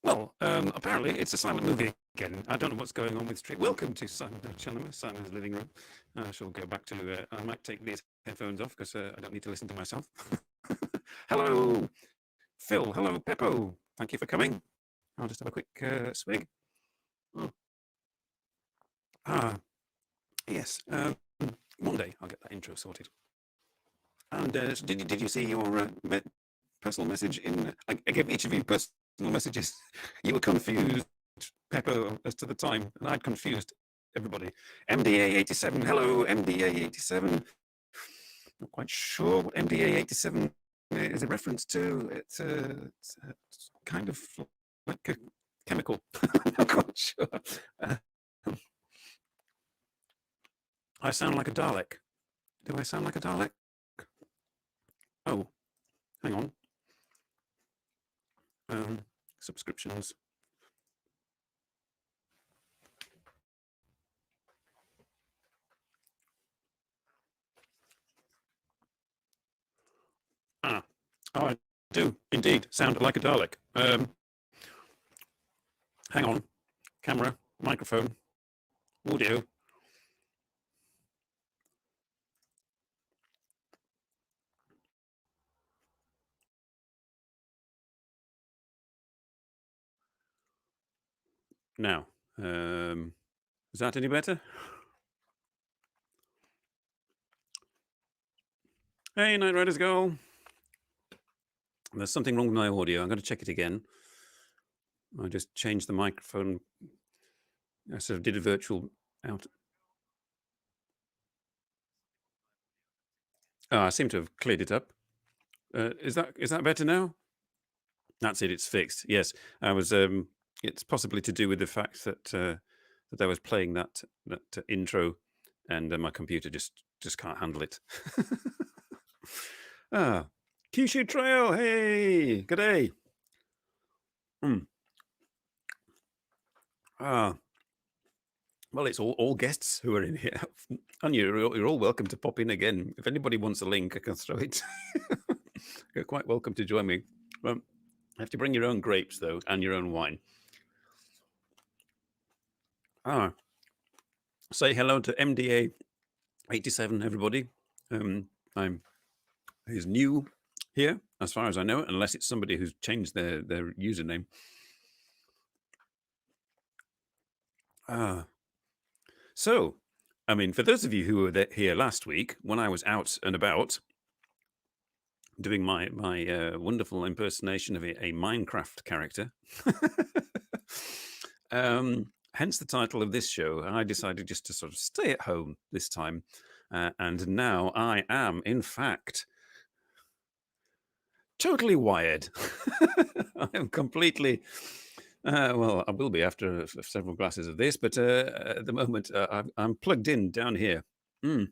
Apparently it's a silent movie again. I don't know what's going on with stream. Welcome to NoChaNoMa, Simon's living room. I shall go back to. I might take these headphones off because I don't need to listen to myself. Hello, Phil. Hello, Peppo. Thank you for coming. I'll just have a quick swig. Oh. Yes. One day I'll get that intro sorted. And did you see your personal message in? I gave each of you personal messages. You were confused, Peppo, as to the time, and I'd confused everybody. MDA87, hello, MDA87. Not quite sure what MDA87 is a reference to. It's kind of like a chemical. I'm not quite sure. I sound like a Dalek. Do I sound like a Dalek? Oh, hang on. Subscriptions. Oh, I do indeed sound like a Dalek. Hang on. Camera, microphone, audio. Now, is that any better? Hey, Night Riders Go. There's something wrong with my audio. I'm going to check it again. I just changed the microphone. I sort of did a virtual out. Oh, I seem to have cleared it up. Is that better now? That's it. It's fixed. Yes, I was. It's possibly to do with the fact that that I was playing that intro, and my computer just can't handle it. Kyushu Trail. Hey, good day. Well, it's all guests who are in here, and you're all welcome to pop in again. If anybody wants a link, I can throw it. You're quite welcome to join me. You have to bring your own grapes though, and your own wine. Say hello to MDA87, everybody. He's new here, as far as I know, unless it's somebody who's changed their username. So, I mean, for those of you who were here last week, when I was out and about doing my wonderful impersonation of a Minecraft character, hence the title of this show, I decided just to sort of stay at home this time. And now I am, in fact, totally wired. I am completely... well, I will be after several glasses of this, but at the moment I'm plugged in down here, and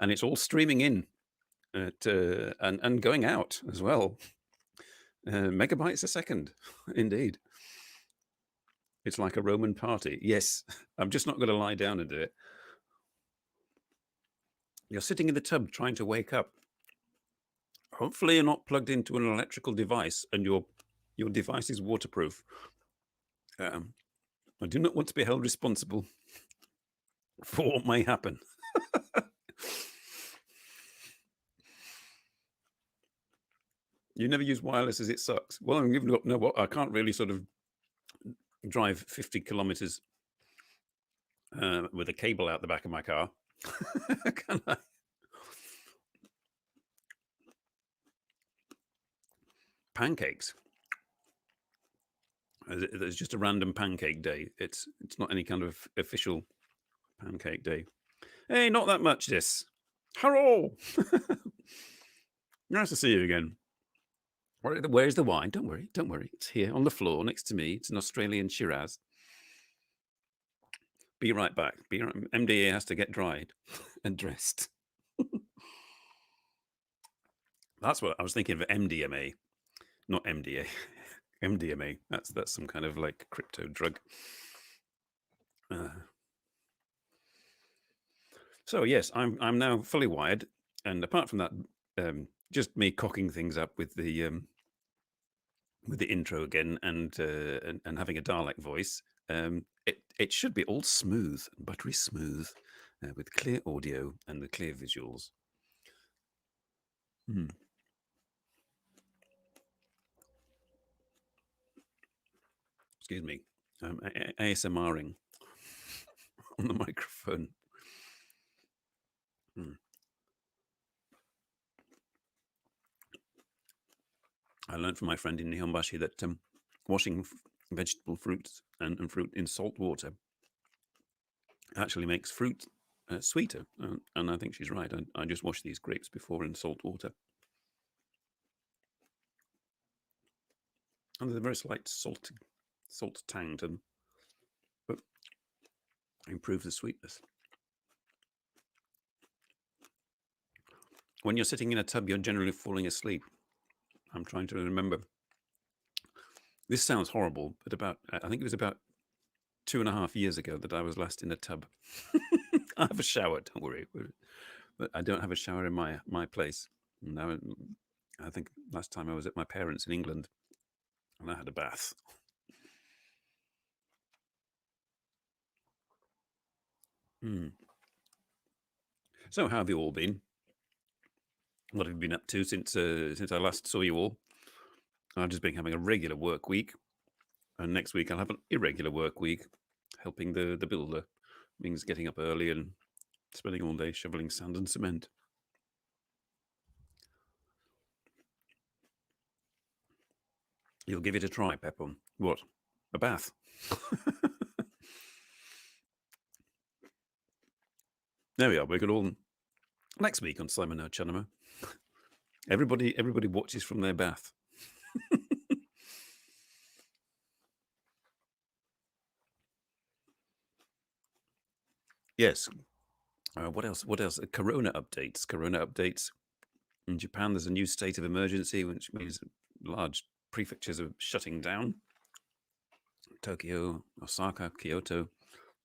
it's all streaming in and going out as well. Megabytes a second, indeed. It's like a Roman party. Yes, I'm just not going to lie down and do it. You're sitting in the tub trying to wake up. Hopefully you're not plugged into an electrical device and your device is waterproof. I do not want to be held responsible for what may happen. You never use wireless as it sucks. Well, I'm even no, what I can't really sort of drive 50 kilometers with a cable out the back of my car. Can I? Pancakes. There's just a random pancake day. It's not any kind of official pancake day. Hey, not that much, this. Hello. Nice to see you again. Where's the wine? Don't worry. It's here on the floor next to me. It's an Australian Shiraz. Be right back. MDA has to get dried and dressed. That's what I was thinking of. MDMA, not MDA. MDMA. That's some kind of like crypto drug. So yes, I'm now fully wired, and apart from that, just me cocking things up with the with the intro again and having a Dalek voice, it should be all smooth, buttery smooth, with clear audio and the clear visuals. Hmm. Excuse me. ASMRing on the microphone. Hmm. I learned from my friend in Nihonbashi that washing vegetable fruits and fruit in salt water actually makes fruit sweeter. And I think she's right. I just wash these grapes before in salt water. And there's a very slight salt tang to them, but improves the sweetness. When you're sitting in a tub, you're generally falling asleep. I'm trying to remember. This sounds horrible, but I think it was about 2.5 years ago that I was last in a tub. I have a shower, don't worry, but I don't have a shower in my place. Now, I think last time I was at my parents in England, and I had a bath. Hmm. So, how have you all been? What have you been up to since I last saw you all? I've just been having a regular work week, and next week I'll have an irregular work week, helping the builder. Means getting up early and spending all day shoveling sand and cement. You'll give it a try, Pepper. What? A bath? There we are. We could all next week on Simon NoChaNoMa. Everybody watches from their bath. Yes. What else? What else? Corona updates. Corona updates. In Japan, there's a new state of emergency, which means large prefectures are shutting down. Tokyo, Osaka, Kyoto,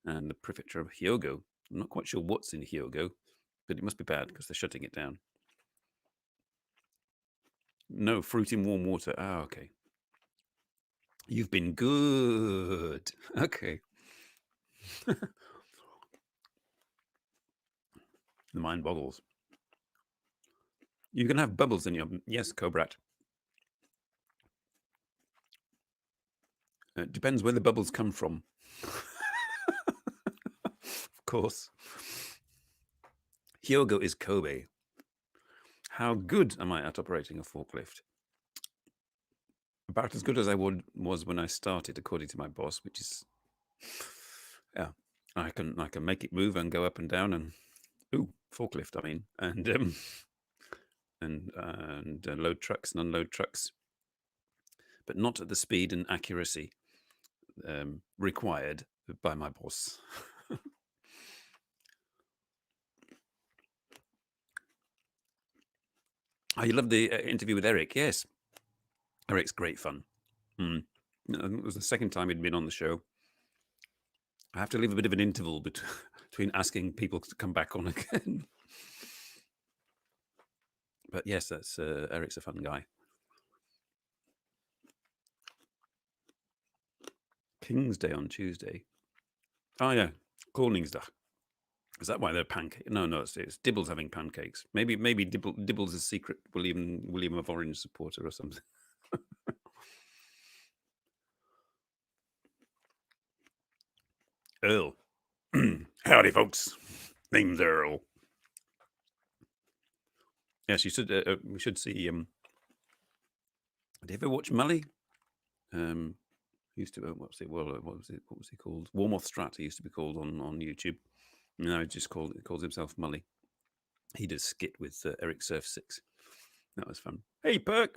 and the prefecture of Hyogo. I'm not quite sure what's in Hyogo, but it must be bad because they're shutting it down. No fruit in warm water. Ah, okay. You've been good. Okay. The mind boggles. You can have bubbles in your... Yes, Cobrat. It depends where the bubbles come from. Of course. Hyogo is Kobe. How good am I at operating a forklift? About as good as I was when I started, according to my boss, which is... Yeah, I can make it move and go up and down and... Ooh, forklift, I mean. And load trucks and unload trucks, but not at the speed and accuracy required by my boss. Oh, you loved the interview with Eric? Yes. Eric's great fun. It was the second time he'd been on the show. I have to leave a bit of an interval between asking people to come back on again. But yes, that's Eric's a fun guy. King's Day on Tuesday. Oh yeah, Koningsdag. Is that why they're pancakes? No, it's Dibbles having pancakes. Maybe Dibbles is secret William of Orange supporter or something. Earl. Howdy, folks. Name's Earl. Yes, you should. We should see. Did you ever watch Mully? Used to. What was it? Well, what was it? What was he called? Warmoth Strat. He used to be called on YouTube. No, he just calls himself Mully. He did a skit with Eric Surf 6. That was fun. Hey, Perk.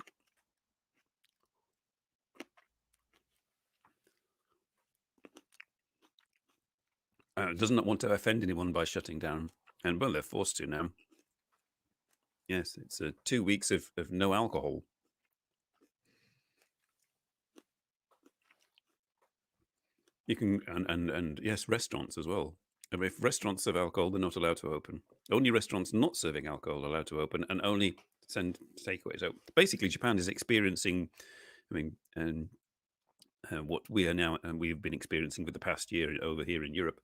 Does not want to offend anyone by shutting down. And well, they're forced to now. Yes, it's 2 weeks of no alcohol. You can, and yes, restaurants as well. If restaurants serve alcohol, they're not allowed to open. Only restaurants not serving alcohol are allowed to open, and only send takeaway. So basically, Japan is experiencing I mean, and what we are now, and we've been experiencing for the past year over here in Europe,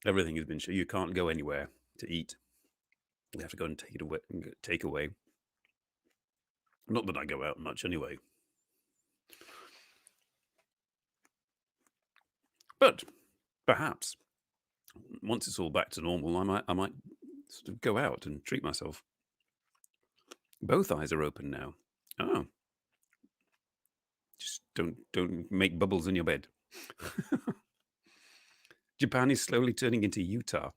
everything has been. You can't go anywhere to eat. You have to go and take it away. Take away. Not that I go out much anyway. But perhaps once it's all back to normal, I might sort of go out and treat myself. Both eyes are open now. Oh, just don't make bubbles in your bed. Japan is slowly turning into Utah.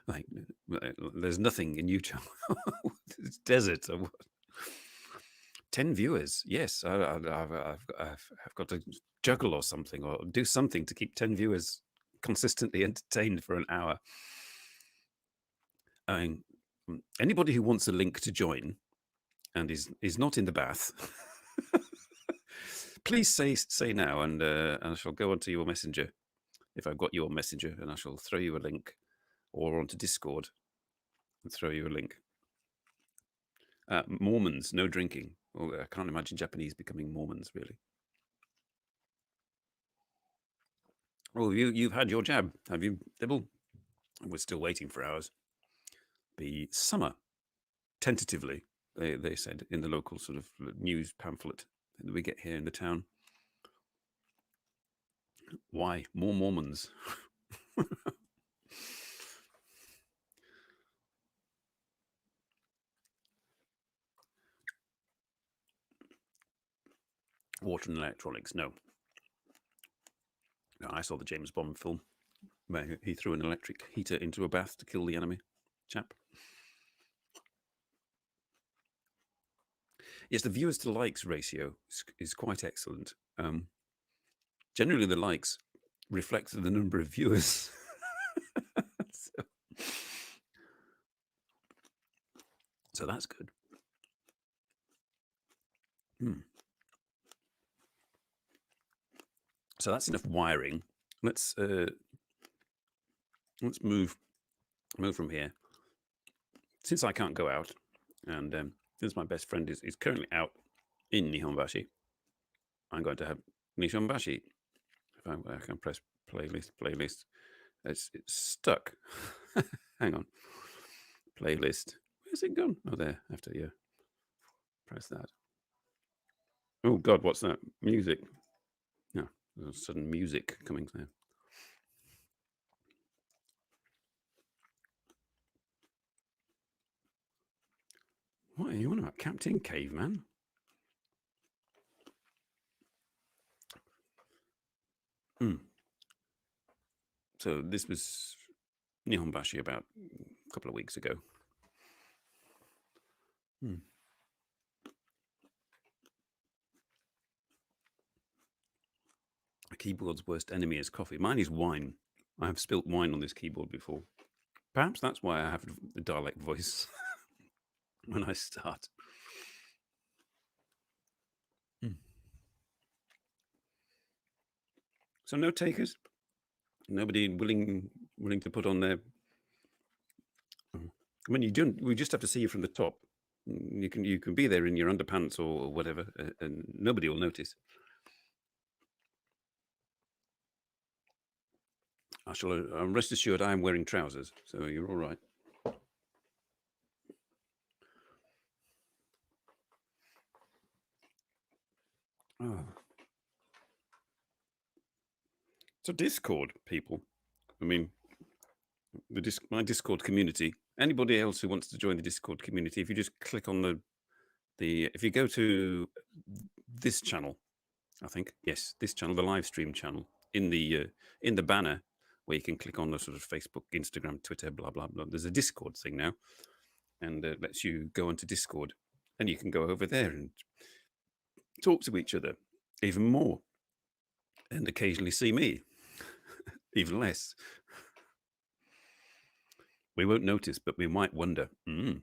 Like, there's nothing in Utah. It's desert. 10 viewers. Yes, I've got to juggle or something, or do something to keep 10 viewers consistently entertained for an hour. I mean, anybody who wants a link to join and is not in the bath, please say now, and I shall go onto your messenger if I've got your messenger, and I shall throw you a link, or onto Discord and throw you a link. Mormons, no drinking. Oh, I can't imagine Japanese becoming Mormons, really. Oh, you've had your jab, have you, Dibble? We're still waiting for ours. The summer, tentatively, they said in the local sort of news pamphlet that we get here in the town. Why? More Mormons. Water and electronics, no. No, I saw the James Bond film where he threw an electric heater into a bath to kill the enemy chap. Yes, the viewers to likes ratio is quite excellent. Generally, the likes reflect the number of viewers. So that's good. So that's enough wiring. Let's move from here. Since I can't go out, and since my best friend is currently out in Nihonbashi, I'm going to have Nihonbashi. If I can press playlist. It's stuck. Hang on. Playlist. Where's it gone? Oh, there. After you press that. Oh God, what's that? Music. No, there's sudden music coming there. What are you on about, Captain Caveman? So this was Nihonbashi about a couple of weeks ago. A keyboard's worst enemy is coffee. Mine is wine. I have spilt wine on this keyboard before. Perhaps that's why I have the dialect voice when I start. So no takers? Nobody willing to put on their... I mean, we just have to see you from the top. You can be there in your underpants or whatever, and nobody will notice. I shall rest assured I am wearing trousers, so you're all right. Oh. So Discord, people. I mean, my Discord community. Anybody else who wants to join the Discord community, if you just click on if you go to this channel, I think, yes, this channel, the live stream channel, in the banner where you can click on the sort of Facebook, Instagram, Twitter, blah blah blah. There's a Discord thing now, and it lets you go onto Discord, and you can go over there and talk to each other even more, and occasionally see me even less. We won't notice, but we might wonder. You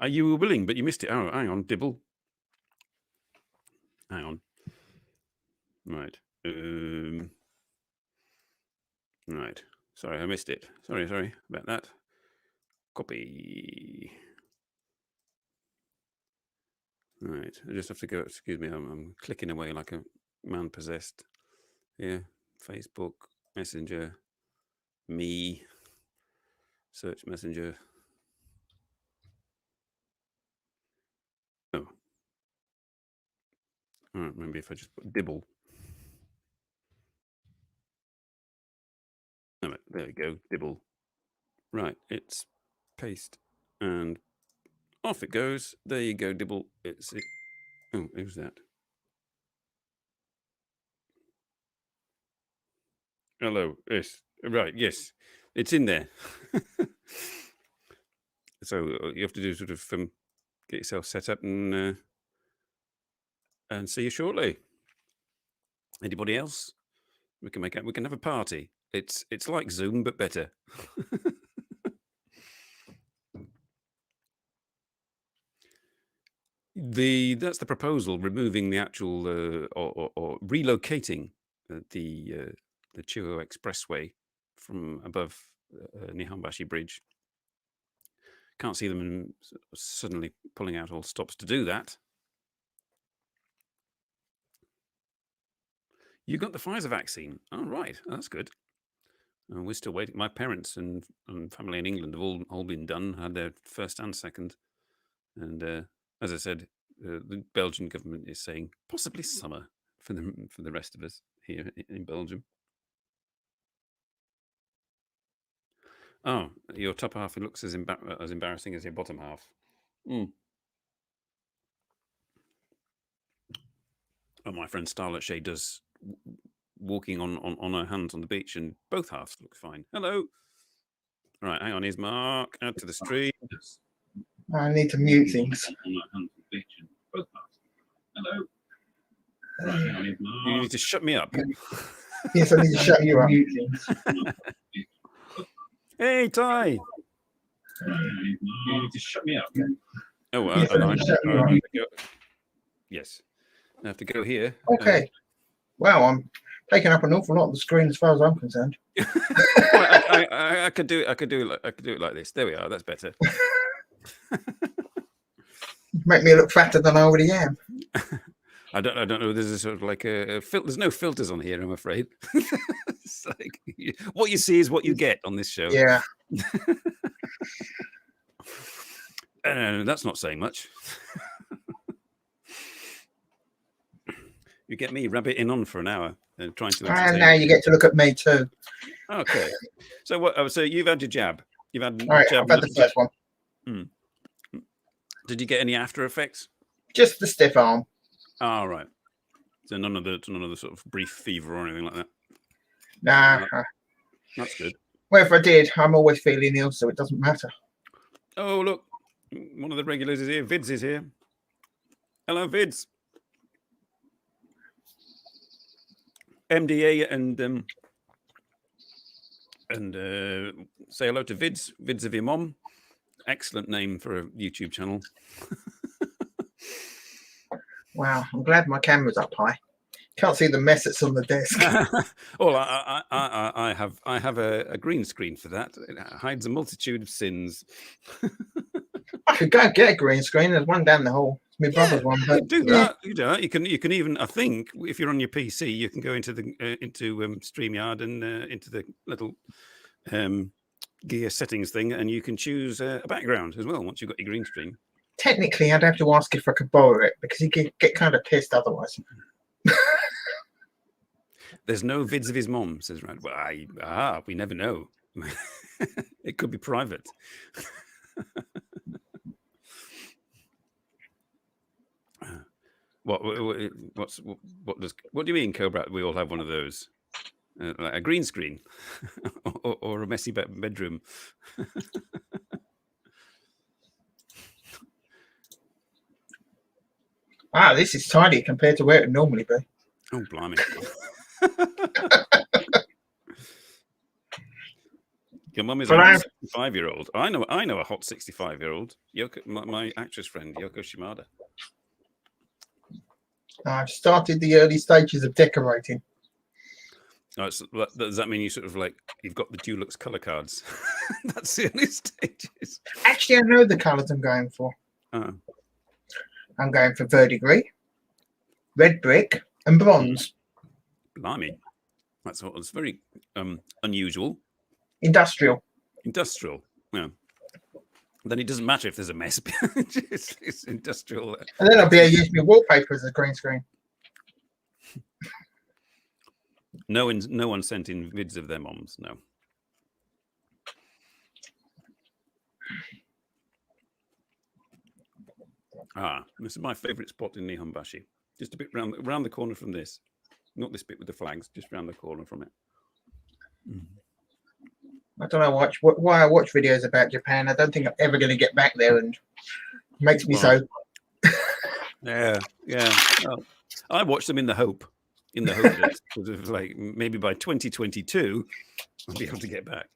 were willing, but you missed it. Oh, hang on, Dibble. Hang on. Right. Right. Sorry, I missed it. Sorry about that. Copy. Right, I just have to go. Excuse me, I'm clicking away like a man possessed. Yeah, Facebook, Messenger, me, search Messenger. Oh, all right. Maybe if I just put Dibble. Oh, there we go, Dibble. Right, it's paste and off it goes. There you go, Dibble. It's it. Oh, who's that? Hello. Yes. Right. Yes. It's in there. So you have to do sort of get yourself set up and see you shortly. Anybody else? We can we can have a party. It's like Zoom but better. That's the proposal, removing the actual or relocating the Chuo Expressway from above Nihonbashi Bridge. Can't see them suddenly pulling out all stops to do that. You got the Pfizer vaccine. Oh, right. That's good. We're still waiting. My parents and family in England have all been done, had their first and second. And as I said, the Belgian government is saying possibly summer for the rest of us here in Belgium. Oh, your top half looks as embarrassing as your bottom half. Mm. Oh, my friend Starlet Shea does walking on her hands on the beach, and both halves look fine. Hello. All right, hang on. Here's Mark. Add to the stream. I need to mute things. Hello. Right, hang on, here's Mark. You need to shut me up. Yes, I need to shut you up. Hey, Ty. You need to shut me up. Oh, yes. I have to go here. Okay. Wow, I'm taking up an awful lot of the screen as far as I'm concerned. Well, I could do it like this. There we are. That's better. Make me look fatter than I already am. I don't know. There's a sort of like there's no filters on here, I'm afraid. It's like what you see is what you get on this show. Yeah. That's not saying much. You get me rabbiting on for an hour and trying to entertain. And now you get to look at me too. Okay. So what? So you've had your jab. You've had. All right, I've had the first one. Did you get any after effects? Just the stiff arm. Oh, right. So none of the sort of brief fever or anything like that. Nah. That's good. Well, if I did, I'm always feeling ill, so it doesn't matter. Oh, look. One of the regulars is here. Vids is here. Hello, Vids. MDA and say hello to Vids. Vids of your mom. Excellent name for a YouTube channel. Wow, I'm glad my camera's up high. Can't see the mess that's on the desk. Well, I have a green screen for that. It hides a multitude of sins. I could go get a green screen. There's one down the hall. It's my brother's one. But you do that. You do that. You can even. I think if you're on your PC, you can go into the StreamYard and into the little gear settings thing, and you can choose a background as well once you've got your green screen. Technically, I'd have to ask if I could borrow it because he'd get kind of pissed otherwise. There's no vids of his mom, says Rand. Well, we never know. It could be private. What do you mean, Cobra? We all have one of those, like a green screen, or a messy bedroom. This is tiny compared to where it would normally be. Oh, blimey. Your mum is a 65-year-old. I know a hot 65-year-old. My actress friend, Yoko Shimada. I've started the early stages of decorating. Oh, does that mean you sort of like you've got the Dulux color cards? That's the only stages. Actually, I know the colours I'm going for. Oh, I'm going for verdigris, red brick, and bronze. blimey, that's very unusual. Industrial. Industrial. Yeah. Then it doesn't matter if there's a mess. It's industrial. And then I'll be able to use my wallpaper as a green screen. No one sent in vids of their moms. No. This is my favourite spot in Nihonbashi. Just a bit round the corner from this. Not this bit with the flags, just round the corner from it. I don't know why I watch videos about Japan. I don't think I'm ever going to get back there, and it makes me so. Yeah. Well, I watched them in the hope that sort of like maybe by 2022 I'll be able to get back.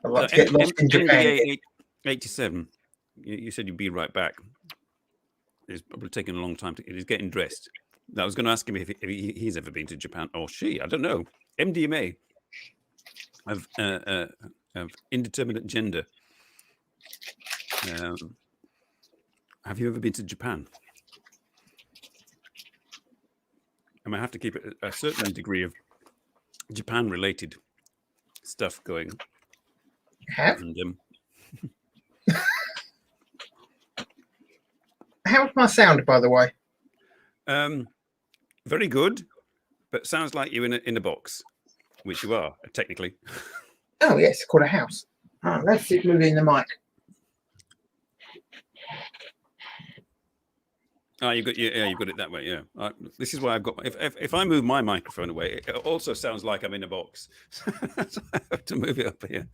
I'd like to get lost in Japan. 87. You said you'd be right back. It's probably taken a long time. He's getting dressed. I was going to ask him if he's ever been to Japan, or she. I don't know. MDMA of indeterminate gender. Have you ever been to Japan? I might have to keep a certain degree of Japan-related stuff going. Have? And, how's my sound, by the way? Very good, but sounds like you're in a box, which you are technically. Oh yes, it's called a house. Oh, let's see, moving the mic. You've got it that way. Yeah, this is why I've got. If I move my microphone away, it also sounds like I'm in a box. So I have to move it up here.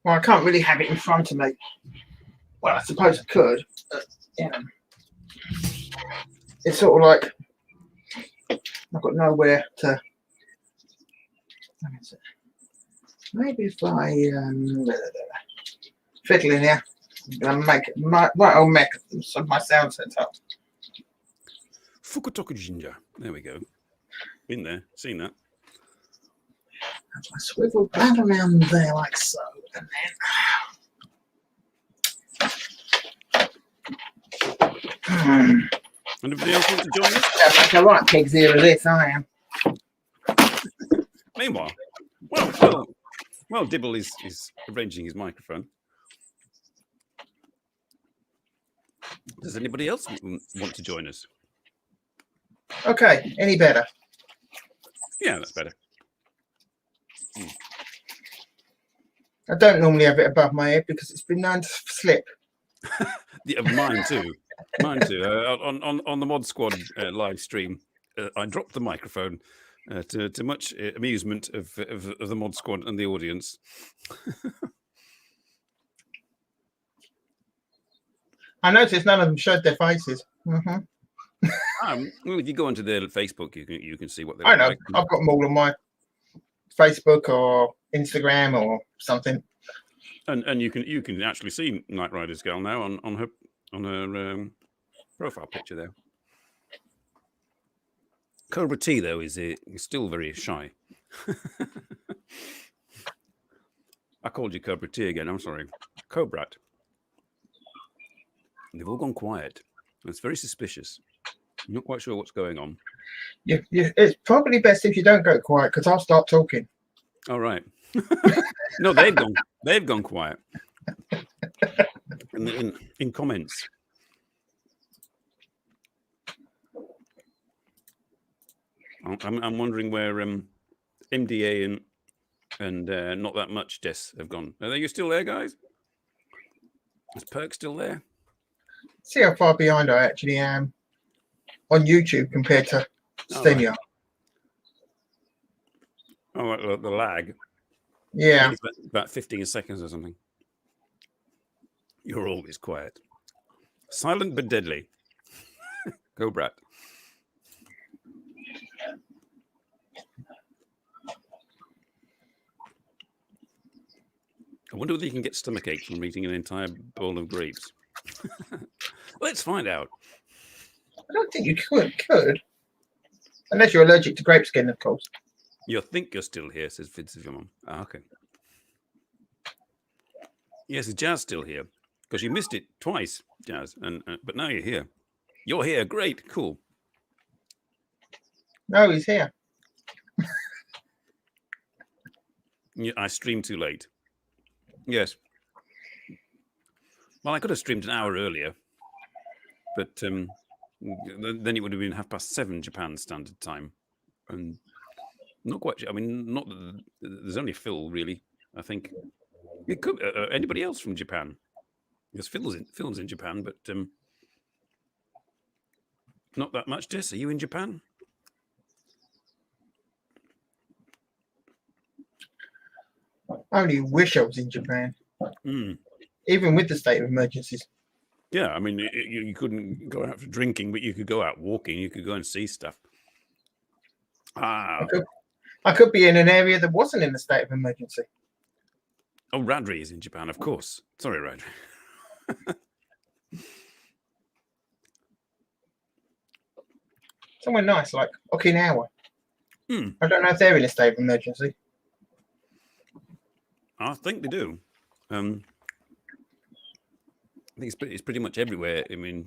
Well, I can't really have it in front of me. Well, I suppose I could, but it's sort of like I've got nowhere to. Maybe if I fiddle in here, and I'll make my sound set up. Fukutoku Jinja. There we go. Been there, seen that. I swivel that around there like so, and then. Anybody else want to join us? Sounds like a right pig's ear of this, I am. Meanwhile, well, Dibble is arranging his microphone. Does anybody else want to join us? Okay, any better? Yeah, that's better. I don't normally have it above my head because it's been known to slip. Mine too. Mine too. On the Mod Squad live stream, I dropped the microphone to much amusement of the Mod Squad and the audience. I noticed none of them showed their faces. Well, if you go onto their Facebook, you can see what they I know. like. I've got them all on my Facebook or Instagram or something. And you can actually see Night Rider's girl now on her profile picture there. Cobra T though is still very shy. I called you Cobra T again. I'm sorry, Cobrat. They've all gone quiet. It's very suspicious. I'm not quite sure what's going on. Yeah, it's probably best if you don't go quiet because I'll start talking. All right. No, they've gone quiet. In comments. I'm wondering where MDA and Not That Much Des have gone. Are you still there, guys? Is Perk still there? See how far behind I actually am on YouTube compared to StreamYard. Oh, right, the lag. Yeah. About 15 seconds or something. You're always quiet. Silent but deadly. Go, Brat. I wonder whether you can get stomachache from eating an entire bowl of grapes. Let's find out. I don't think you could. Unless you're allergic to grape skin, of course. You think you're still here, says Vince of your mum. Ah, okay. Yes, is Jazz still here? Because you missed it twice, Jazz, but now you're here. You're here. Great. Cool. No, he's here. I streamed too late. Yes. Well, I could have streamed an hour earlier, but then it would have been 7:30 Japan Standard Time, and not quite. I mean, not there's only Phil really. I think it could anybody else from Japan. Because Phil's in Japan, but not that much. Jess, are you in Japan? I only wish I was in Japan. Even with the state of emergencies. Yeah, I mean, you couldn't go out for drinking, but you could go out walking. You could go and see stuff. I could be in an area that wasn't in a state of emergency. Oh, Radri is in Japan, of course. Sorry, Radri. Somewhere nice, like Okinawa. I don't know if they're in a state of emergency. I think they do. I think it's pretty much everywhere. I mean,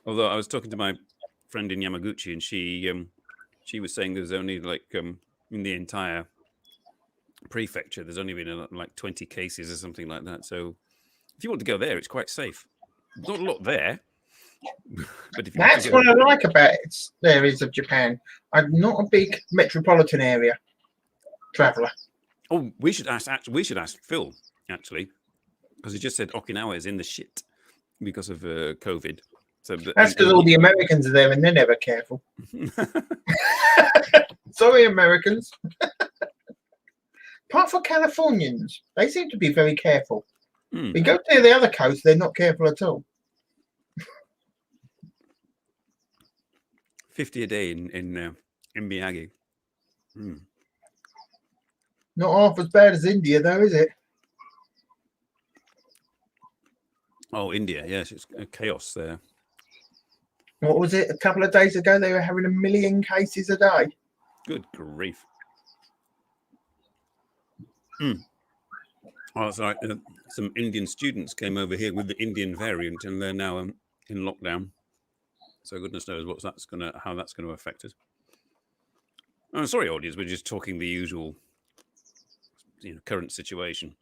although I was talking to my friend in Yamaguchi, and she was saying there's only like in the entire prefecture, there's only been like 20 cases or something like that. So if you want to go there, it's quite safe. Not a lot there. But if that's what I like about areas of Japan. I'm not a big metropolitan area traveller. Oh, we should ask Phil actually, because he just said Okinawa is in the shit because of COVID. So that's because all the Americans are there and they're never careful. Sorry, Americans. Apart from Californians, they seem to be very careful. We go to the other coast, they're not careful at all. 50 a day in Miyagi. Not half as bad as India, though, is it? Oh, India, yes, it's chaos there. What was it? A couple of days ago, they were having 1 million cases a day. Good grief. Oh, that's right. Some Indian students came over here with the Indian variant, and they're now in lockdown. So goodness knows how that's going to affect us. Oh, sorry, audience, we're just talking the usual, current situation.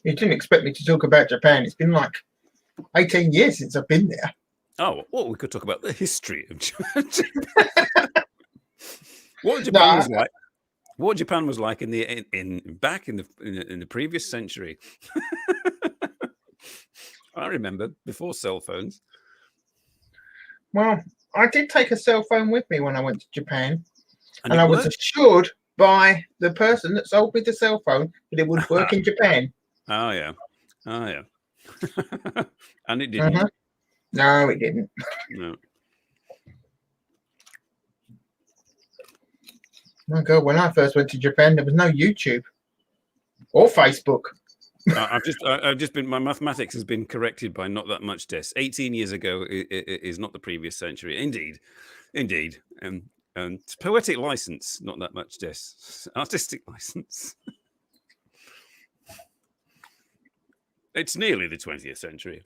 You didn't expect me to talk about Japan. It's been like 18 years since I've been there. Oh, well, we could talk about the history of Japan. What Japan was like. What Japan was like back in the previous century. I remember before cell phones. Well, I did take a cell phone with me when I went to Japan, and I was worked? assured by the person that sold me the cell phone that it would work in Japan. Oh yeah. And it didn't. No, it didn't. No. My God, when I first went to Japan, there was no YouTube or Facebook. I've just been. My mathematics has been corrected by not that much. 18 years ago is not the previous century. Indeed. It's poetic license, not that much. Artistic license. It's nearly the 20th century.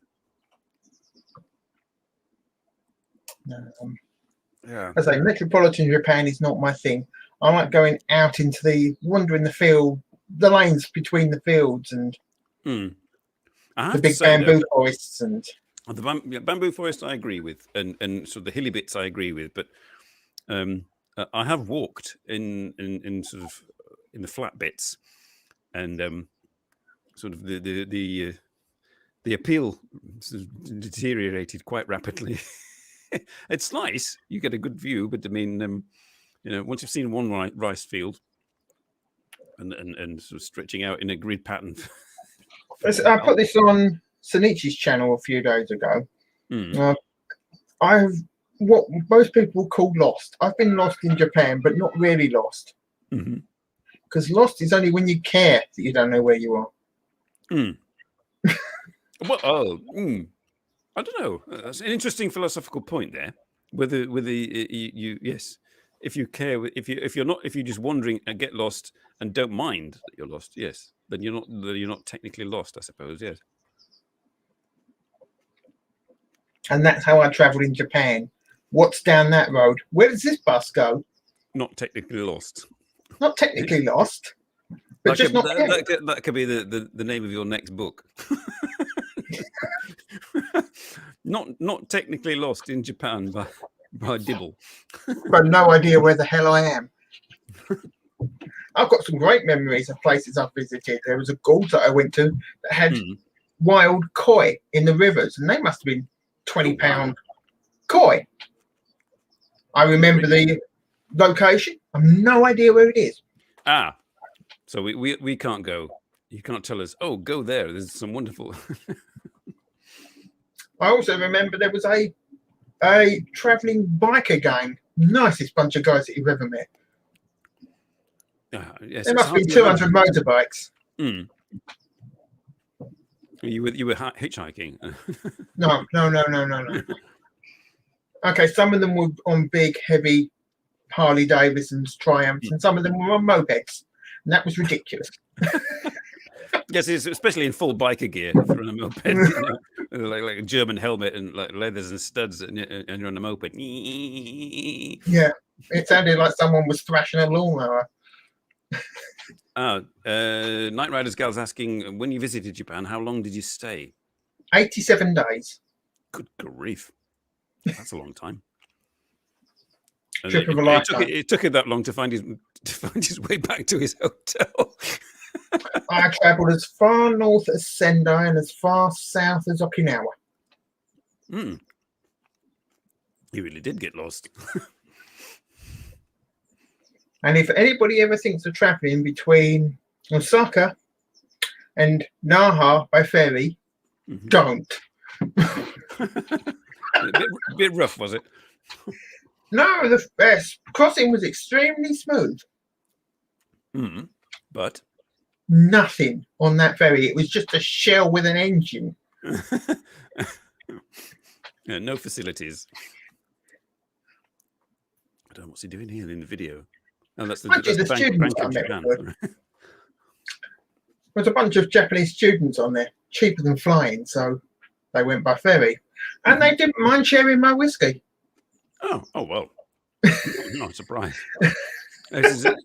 Yeah. I say metropolitan Japan is not my thing. I like going out into wandering the field, the lanes between the fields, and the big bamboo forests and the bamboo forest. I agree with, and sort of the hilly bits I agree with, but I have walked in sort of in the flat bits, and sort of the appeal sort of deteriorated quite rapidly. It's nice, you get a good view, but I mean, once you've seen one rice field and sort of stretching out in a grid pattern. I put this on Sonichi's channel a few days ago. I've what most people call lost. I've been lost in Japan, but not really lost. Because lost is only when you care that you don't know where you are. Well, I don't know. That's an interesting philosophical point there. Whether you yes, if you care, if you're just wandering and get lost and don't mind that you're lost, yes, then you're not technically lost, I suppose. Yes. And that's how I travelled in Japan. What's down that road? Where does this bus go? Not technically lost. Not technically lost, but just not caring. That could be the name of your next book. not technically lost in Japan by Dibble. But no idea where the hell I am. I've got some great memories of places I've visited. There was a gorge that I went to that had wild koi in the rivers, and they must have been 20-pound koi. I remember the location. I've no idea where it is. So we can't go. You can't tell us, oh, go there. There's some wonderful. I also remember there was a travelling biker gang. Nicest bunch of guys that you've ever met. Yes, there must be 200 motorbikes. You were hitchhiking. No. Okay, some of them were on big, heavy Harley Davidsons, Triumphs, and some of them were on mopeds, and that was ridiculous. Yes, especially in full biker gear. If you're on a moped, like a German helmet and like leathers and studs, and you're on a moped. Yeah, it sounded like someone was thrashing a lawnmower. Night Riders Gal's asking, when you visited Japan, how long did you stay? 87 days. Good grief. That's a long time. Trip of a lifetime. It took him that long to find his way back to his hotel. I travelled as far north as Sendai and as far south as Okinawa. He really did get lost. And if anybody ever thinks of travelling between Osaka and Naha by ferry, don't. a bit rough, was it? No, the crossing was extremely smooth. But? Nothing on that ferry. It was just a shell with an engine. Yeah, no facilities. I don't know what's he doing here in the video. Oh, that's the students I met. There's a bunch of Japanese students on there, cheaper than flying, so they went by ferry. And they didn't mind sharing my whiskey. Oh well. Not surprised. Who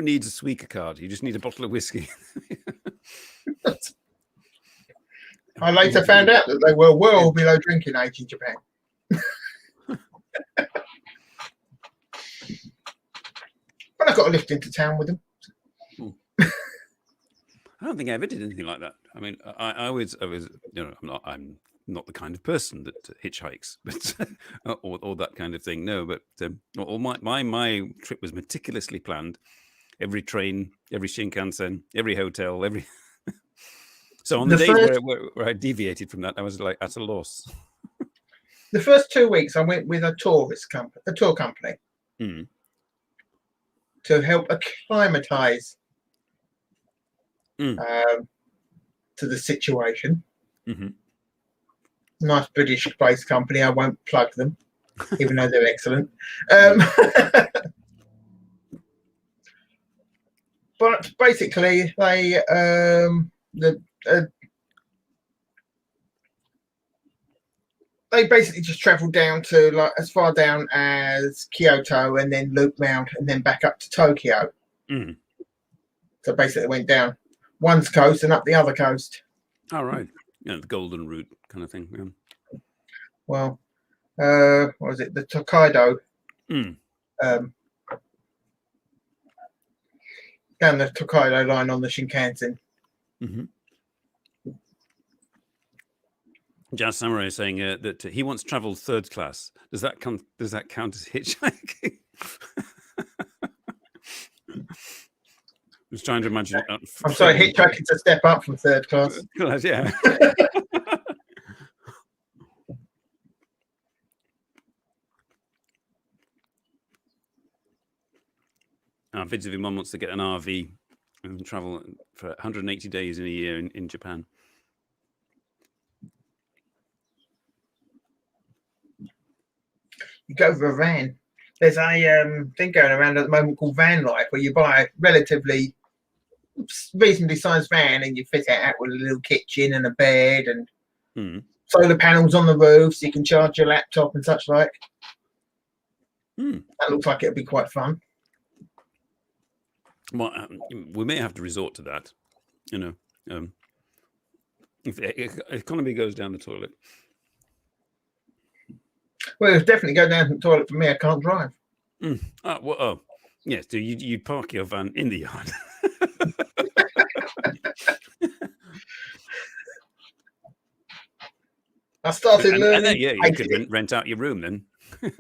needs a Suica card? You just need a bottle of whiskey. I later found out that they were well below drinking age in Japan. But I got a lift into town with them. I don't think I ever did anything like that. I mean, I was, I'm not the kind of person that hitchhikes, but or that kind of thing. No, but all my trip was meticulously planned. Every train, every Shinkansen, every hotel, every. So on the days where I deviated from that, I was like at a loss. The first 2 weeks, I went with a tour company, to help acclimatise to the situation. Nice British-based company. I won't plug them, even though they're excellent. But basically, they basically just travelled down to like as far down as Kyoto and then looped round and then back up to Tokyo. So basically, went down one's coast and up the other coast. All right, the Golden Route kind of thing. Yeah. Well, what was it? The Tokaido. Down the Tokaido line on the Shinkansen. Jazz Samurai is saying that he once travelled third class. Does that count as hitchhiking? I was trying to imagine. I'm sorry, hitchhiking's a step up from third class. Yeah. Vids of Mum wants to get an RV and travel for 180 days in a year in Japan. You go for a van. There's a thing going around at the moment called van life, where you buy a relatively reasonably sized van and you fit it out with a little kitchen and a bed and solar panels on the roof, so you can charge your laptop and such like. That looks like it'd be quite fun. Well, we may have to resort to that. If the economy goes down the toilet. Well, it'll definitely go down the toilet for me. I can't drive. Yes. So you'd park your van in the yard. I started learning. You could rent out your room then. I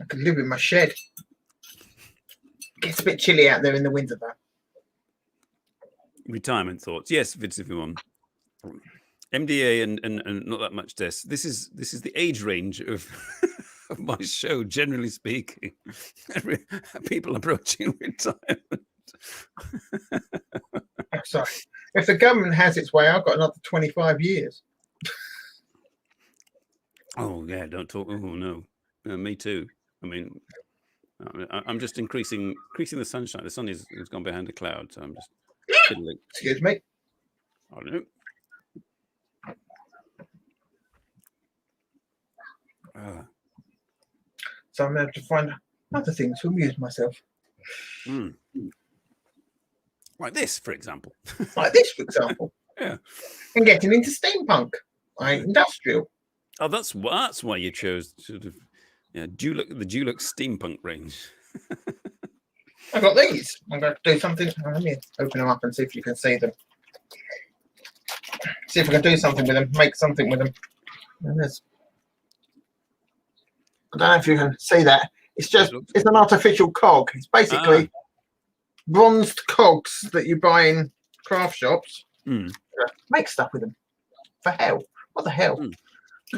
could live in my shed. Gets a bit chilly out there in the winter, though. Retirement thoughts, yes, Vince, if you want. MDA and not that much desk. This is the age range of my show, generally speaking. People approaching retirement. Sorry. If the government has its way, I've got another 25 years. Oh yeah, don't talk. Oh no, me too. I mean, I'm just increasing the sunshine. The sun has gone behind a cloud, so I'm just fiddling. Excuse me. I don't know. So I'm going to have to find other things to amuse myself. Like this, for example. Yeah. And getting into steampunk. Industrial. Oh, that's why you chose sort of the Dulux steampunk range. I've got these. I'm going to do something. Let me open them up and see if you can see them. See if I can do something with them. Make something with them. And there's. I don't know if you can see that. It's an artificial cog. It's basically bronzed cogs that you buy in craft shops. Make stuff with them. For hell. What the hell?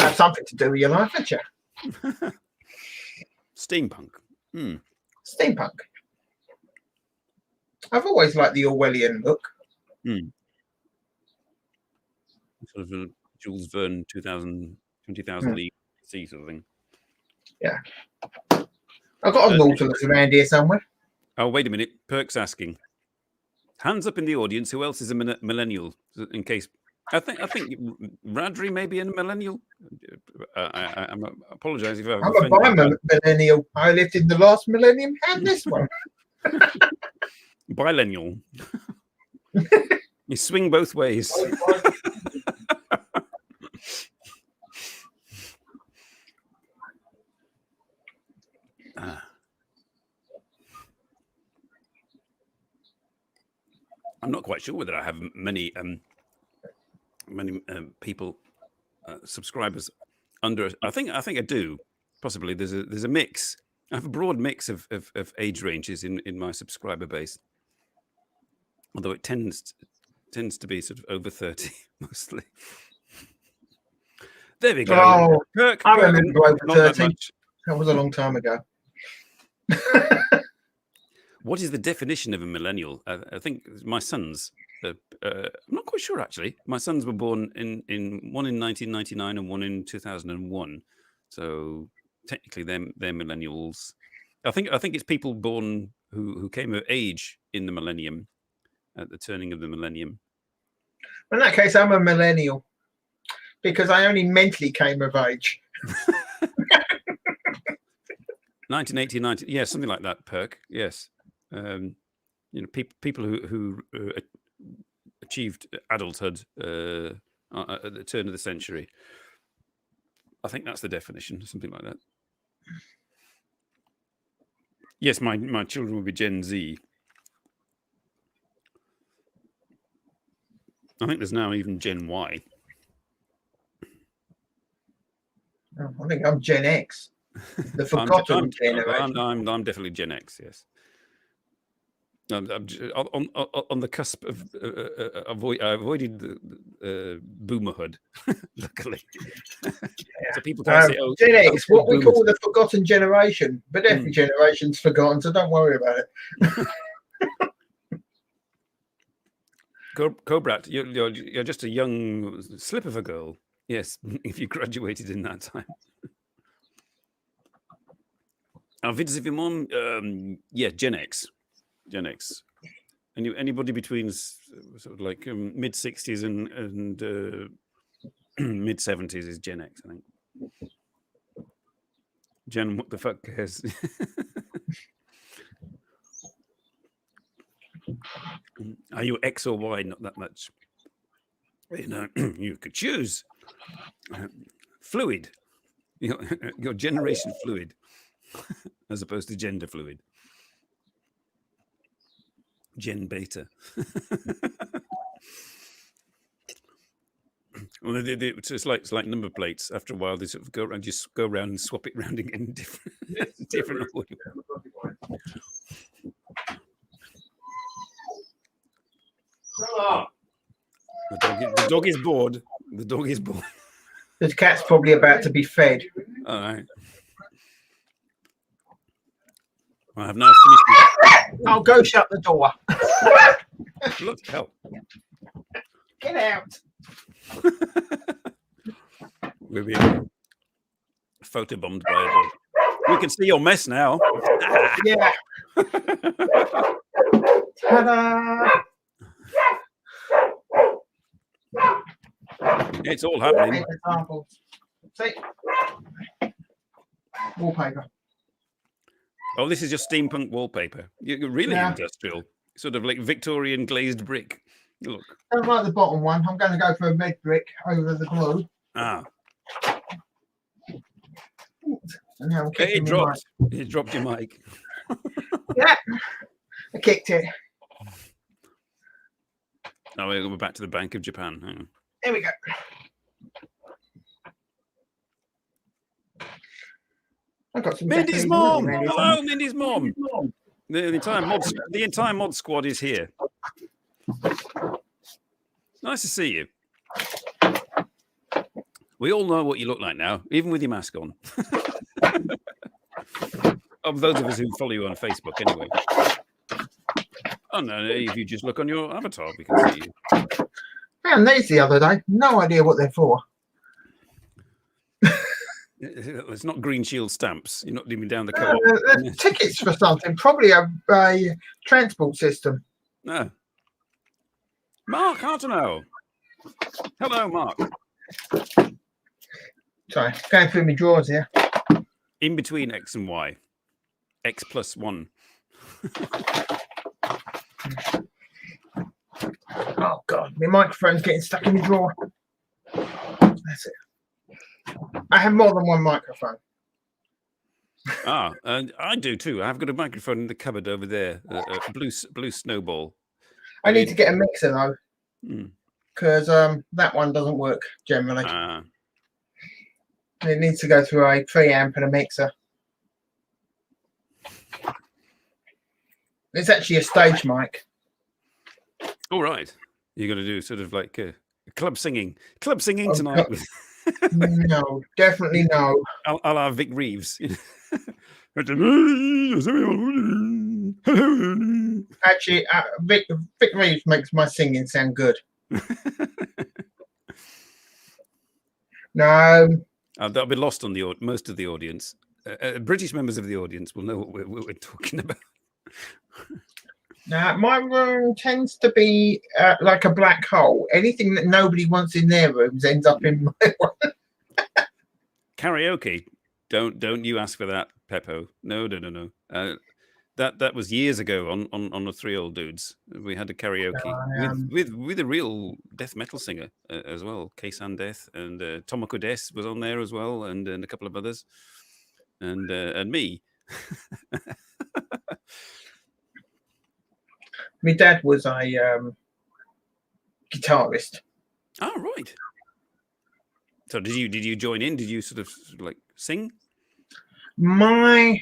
Have something to do with your life, haven't you? Steampunk. Steampunk. I've always liked the Orwellian look. Sort of a Jules Verne 20,000 Leagues Sea sort of thing. Yeah. I've got a Nautilus around here somewhere. Oh, wait a minute. Perk's asking. Hands up in the audience. Who else is a millennial? In case I think Radri may be a millennial. I apologise if I've I'm a millennial. I lived in the last millennium and this one. Bilennial. You swing both ways. I'm not quite sure whether I have many people subscribers under. I think I do. Possibly there's a mix. I have a broad mix of age ranges in my subscriber base, although it tends to be sort of over 30 mostly. There we go. Oh, Perk, I remember over 30. That was a long time ago. What is the definition of a millennial? I think my sons. I'm not quite sure actually. My sons were born in one in 1999 and one in 2001. So technically, they're millennials. I think it's people born who came of age in the millennium, at the turning of the millennium. In that case, I'm a millennial because I only mentally came of age. 1980, yeah, something like that. Perk, yes. People who achieved adulthood at the turn of the century. I think that's the definition, something like that. Yes, my children will be Gen Z. I think there's now even Gen Y. I think I'm Gen X. The forgotten generation. I'm definitely Gen X, yes. I'm on the cusp of avoided the boomerhood, luckily. So people can't say, "Oh, Gen X, what we call the forgotten generation," but every generation's forgotten, so don't worry about it. Cobrat, you're just a young slip of a girl. Yes, if you graduated in that time. Vintage of your mom? Yeah, Gen X. Gen X. Anybody between sort of like mid 60s and mid 70s is Gen X, I think. Gen, what the fuck cares? Are you X or Y? Not that much. You know, you could choose fluid. Your generation fluid, as opposed to gender fluid. Gen beta. Well, it's like number plates. After a while, they sort of go around, just go around and swap it around again in different order. The dog is bored. The dog is bored. The cat's probably about to be fed. All right. I have now finished. I'll go shut the door. Look, hell. Get out. We're being photobombed by a dog. We can see your mess now. Yeah. Ta-da! It's all happening. See? Wallpaper. Oh, this is just steampunk wallpaper. You're really industrial. Sort of like Victorian glazed brick. Look. I don't like the bottom one. I'm going to go for a red brick over the glue. Ah. And now It dropped. It dropped your mic. Yeah. I kicked it. Oh, we're back to the Bank of Japan. Hang on. There we go. I got some Mindy's mom. Hello, Mindy's mom. The entire mod squad is here. Nice to see you. We all know what you look like now, even with your mask on. Of those of us who follow you on Facebook, anyway. Oh no, if you just look on your avatar, we can see you. Found these the other day. No idea what they're for. It's not Green Shield stamps. You're not leaving down the co-op. Tickets for something. Probably a transport system. No. Mark, I don't know. Hello, Mark. Sorry, going through my drawers here. In between X and Y. X plus 1. Oh, God. My microphone's getting stuck in my drawer. That's it. I have more than one microphone. And I do too. I've got a microphone in the cupboard over there. Blue snowball. I need to get a mixer, though. Because that one doesn't work generally. It needs to go through a preamp and a mixer. It's actually a stage mic. All right. You're going to do sort of like club singing. Club singing tonight. No, definitely no. A la Vic Reeves. Actually, Vic Reeves makes my singing sound good. No. That'll be lost on most of the audience. British members of the audience will know what we're talking about. Now, my room tends to be like a black hole. Anything that nobody wants in their rooms ends up in my one. Karaoke. Don't you ask for that, Peppo. No. That was years ago on the Three Old Dudes. We had a karaoke with a real death metal singer as well. Keisan Death and Tomoko Des was on there as well, and a couple of others, and me. My dad was a guitarist. Oh, right. So did you join in? Did you sort of like sing? My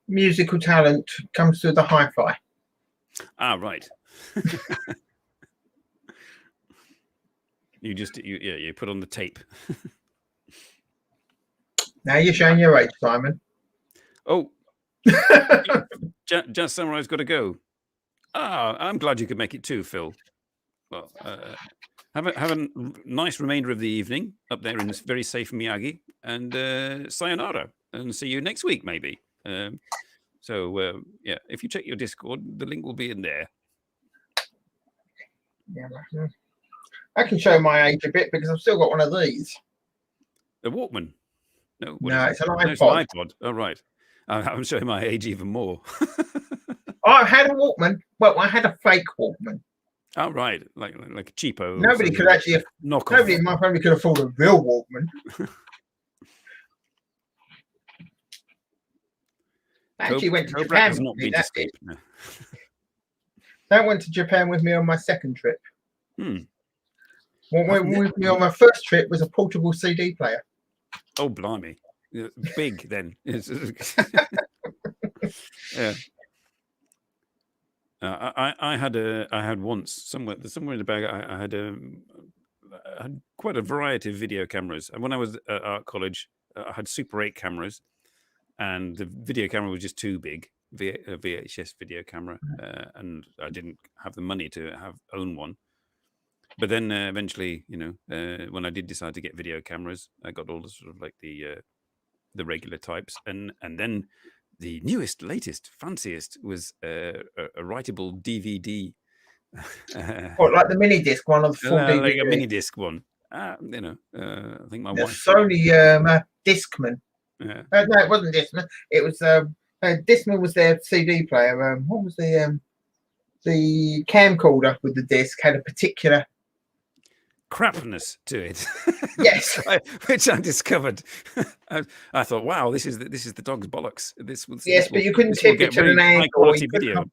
musical talent comes through the hi-fi. Ah, right. You put on the tape. Now you're showing your age, Simon. Oh, Jazz Samurai's got to go. I'm glad you could make it too, Phil. Well, have a nice remainder of the evening up there in this very safe Miyagi, and sayonara, and see you next week, maybe. Yeah, if you check your Discord, the link will be in there. Yeah, I can show my age a bit because I've still got one of these. A Walkman? No, No, it's an iPod. No, it's an iPod. Oh, right. I'm showing my age even more. I had a Walkman. Well, I had a fake Walkman. Oh, right, like a cheapo. Nobody could actually. Knock Nobody off. in my family could afford a real Walkman. I actually went to Japan. Has not been to sleep. No. That went to Japan with me on my second trip. What went with me on my first trip was a portable CD player. Oh, blimey. Big, then. Yeah. I had once, somewhere in the bag, I had quite a variety of video cameras. And when I was at art college, I had Super 8 cameras. And the video camera was just too big, a VHS video camera, and I didn't have the money to own one. But then eventually, when I did decide to get video cameras, I got all the sort of like the regular types, and then the newest, latest, fanciest was a writable DVD. What, like the mini disc one of the full DVD? Like a mini disc one. I think my wife. Sony Discman. Yeah. No, it wasn't Discman. It was Discman was their CD player. What was the camcorder with the disc had a particular crapness to it. Yes, which I discovered. I thought, wow, this is the dog's bollocks. But you couldn't tip it to an angle. High quality video.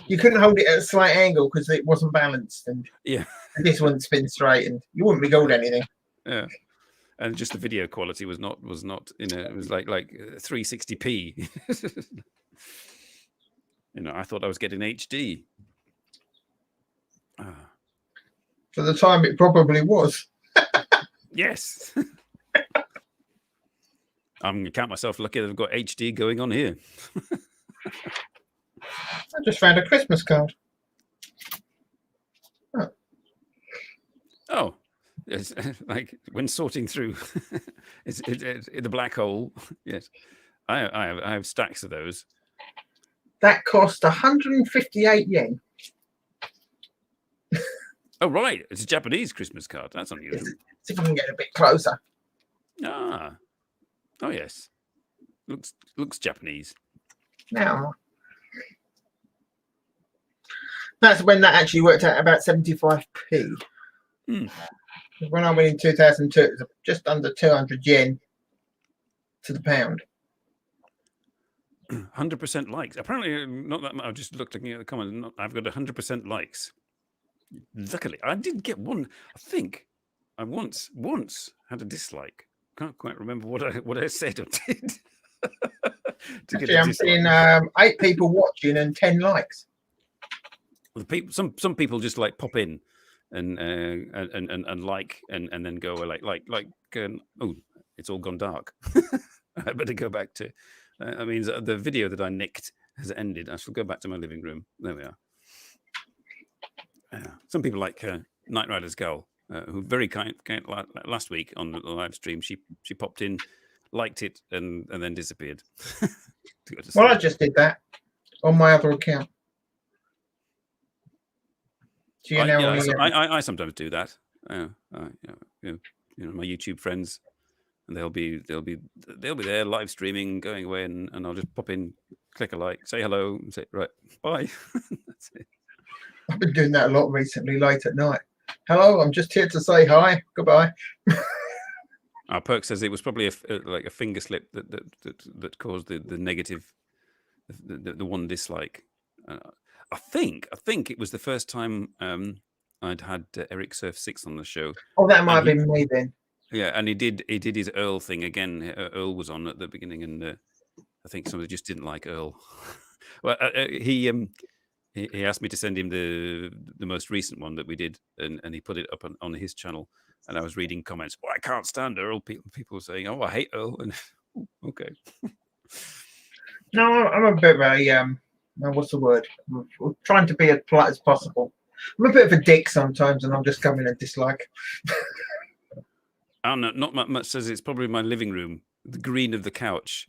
You couldn't hold it at a slight angle because it wasn't balanced, and yeah, this wouldn't spin straight, and you wouldn't record anything. Yeah. And just the video quality was not, it was like 360p. I thought I was getting HD. For the time, it probably was. Yes. I'm going to count myself lucky that I've got HD going on here. I just found a Christmas card. Oh. It's like when sorting through it's the black hole. Yes, I have stacks of those. That cost 158 yen. Oh, right, it's a Japanese Christmas card. That's unusual. See if I can get a bit closer. Oh yes, looks Japanese. Now that's when that actually worked out about 75p. When I went in 2002, it was just under 200 yen to the pound. 100% likes. Apparently, not that much. I've just looking at the comments. I've got 100% likes. Luckily, I did get one. I think I once had a dislike. Can't quite remember what I said or did. Actually, I'm seeing 8 people watching and 10 likes. Well, some people just like pop in. And like and then go away oh, it's all gone dark. I better go back to. I mean, the video that I nicked has ended. I shall go back to my living room. There we are. Some people like Night Rider's Girl, who very kind last week on the live stream. She popped in, liked it, and then disappeared. Well, I just did that on my other account. I sometimes do that. My YouTube friends, and they'll be there live streaming, going away, and I'll just pop in, click a like, say hello, and say right, bye. That's it. I've been doing that a lot recently, late at night. Hello, I'm just here to say hi, goodbye. Perk says it was probably a finger slip that caused the negative, the one dislike. I think it was the first time I'd had Eric Surf 6 on the show. Oh, that might have been me then. Yeah, and he did his Earl thing again. Earl was on at the beginning, and I think somebody just didn't like Earl. Well, he asked me to send him the most recent one that we did, and he put it up on his channel. And I was reading comments. Oh, I can't stand Earl. People were saying, "Oh, I hate Earl." And okay. No, I'm a bit of a what's the word? I'm trying to be as polite as possible. I'm a bit of a dick sometimes, and I'll just come in and dislike. I don't know. Not much says it's probably my living room, the green of the couch.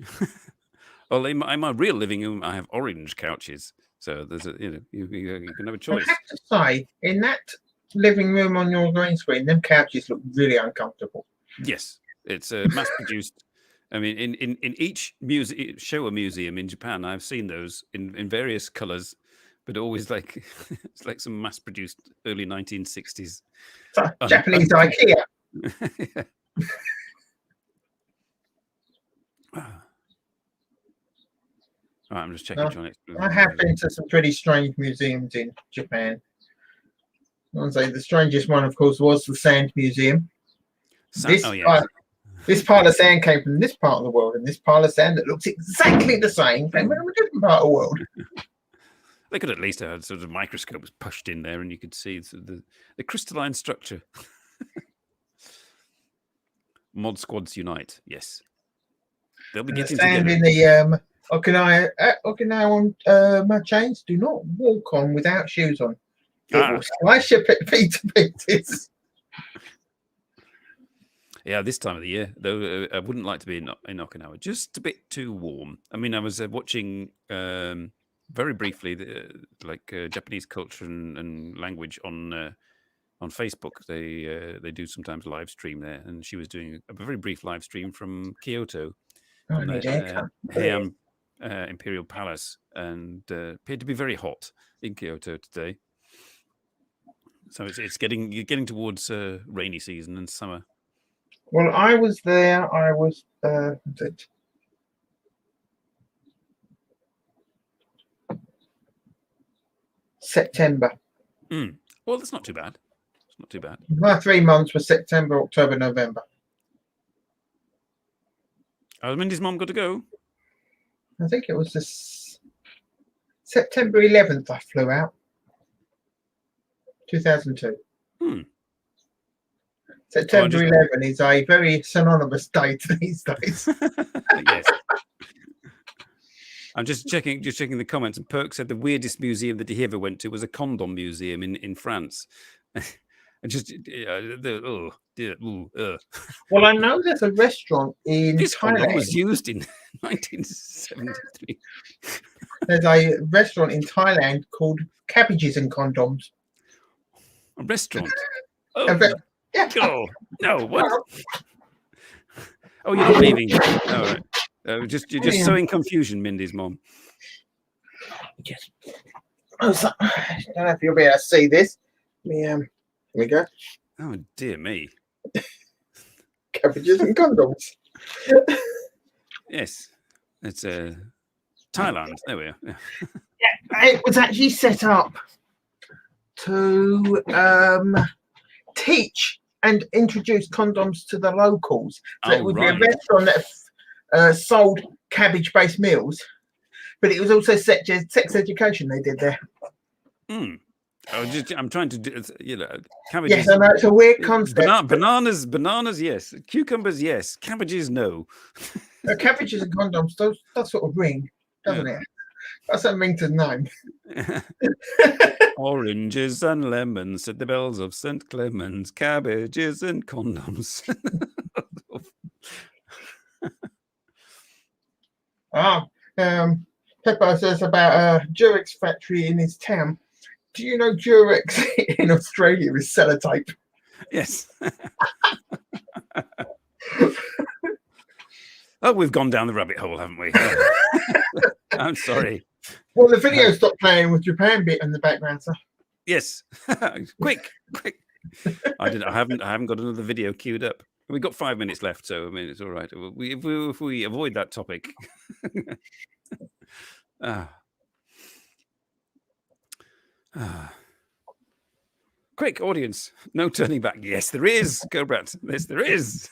Well, in my real living room, I have orange couches. So there's you can have a I choice. have to say, in that living room on your green screen, them couches look really uncomfortable. Yes, it's mass produced. I mean, in each Showa museum in Japan, I've seen those in various colors, but always like it's like some mass produced early 1960s. So, Japanese IKEA. Yeah. All right, I'm just checking. John. I have been to some pretty strange museums in Japan. I would say the strangest one, of course, was the Sand Museum. This pile of sand came from this part of the world, and this pile of sand that looks exactly the same came from a different part of the world. They could at least have had sort of microscopes pushed in there, and you could see the crystalline structure. Mod squads unite. Yes, they'll be getting sand together. In the Okinawan chains do not walk on without shoes on. It will slice your feet to pieces. Yeah, this time of the year, though, I wouldn't like to be in Okinawa. Just a bit too warm. I mean, I was watching very briefly Japanese culture and language on Facebook. They do sometimes live stream there, and she was doing a very brief live stream from Kyoto, from the Heian Imperial Palace, and appeared to be very hot in Kyoto today. So it's getting towards rainy season and summer. Well, I was there. I was September. Well, that's not too bad. It's not too bad. My 3 months were September, October, November. Has Mindy's mom got to go? I think it was this September 11th I flew out. 2002. September 11 is a very synonymous date these days. Yes. I'm just checking the comments, and Perk said the weirdest museum that he ever went to was a condom museum in France. And just Well, I know there's a restaurant in this Thailand. condom was used in 1973. There's a restaurant in Thailand called Cabbages and Condoms. A restaurant? Yeah. Oh, no, what? Oh, you're not leaving. All right. You're just sowing confusion, Mindy's mom. Yes. I don't know if you'll be able to see this. Here we go. Oh, dear me. Cabbages and condoms. Yes. It's Thailand. There we are. Yeah, it was actually set up to teach and introduce condoms to the locals. So it would be a restaurant that sold cabbage-based meals, but it was also sex education they did there. I'm trying to do, cabbages. Yes, I know, it's a weird concept. Bananas, yes. Cucumbers, yes. Cabbages, no. Cabbages and condoms, that sort of ring, doesn't it? That's a ring to the name. Oranges and lemons at the bells of St. Clements, cabbages and condoms. Peppo says about Durex factory in his town. Do you know Durex in Australia is sellotape? Yes. Oh, we've gone down the rabbit hole, haven't we? I'm sorry. Well, the video stopped playing with Japan bit in the background, so. Yes. quick. I haven't got another video queued up. We've got 5 minutes left, so I mean it's all right. If we avoid that topic. Quick, audience. No turning back. Yes, there is. Go, Brett. Yes, there is.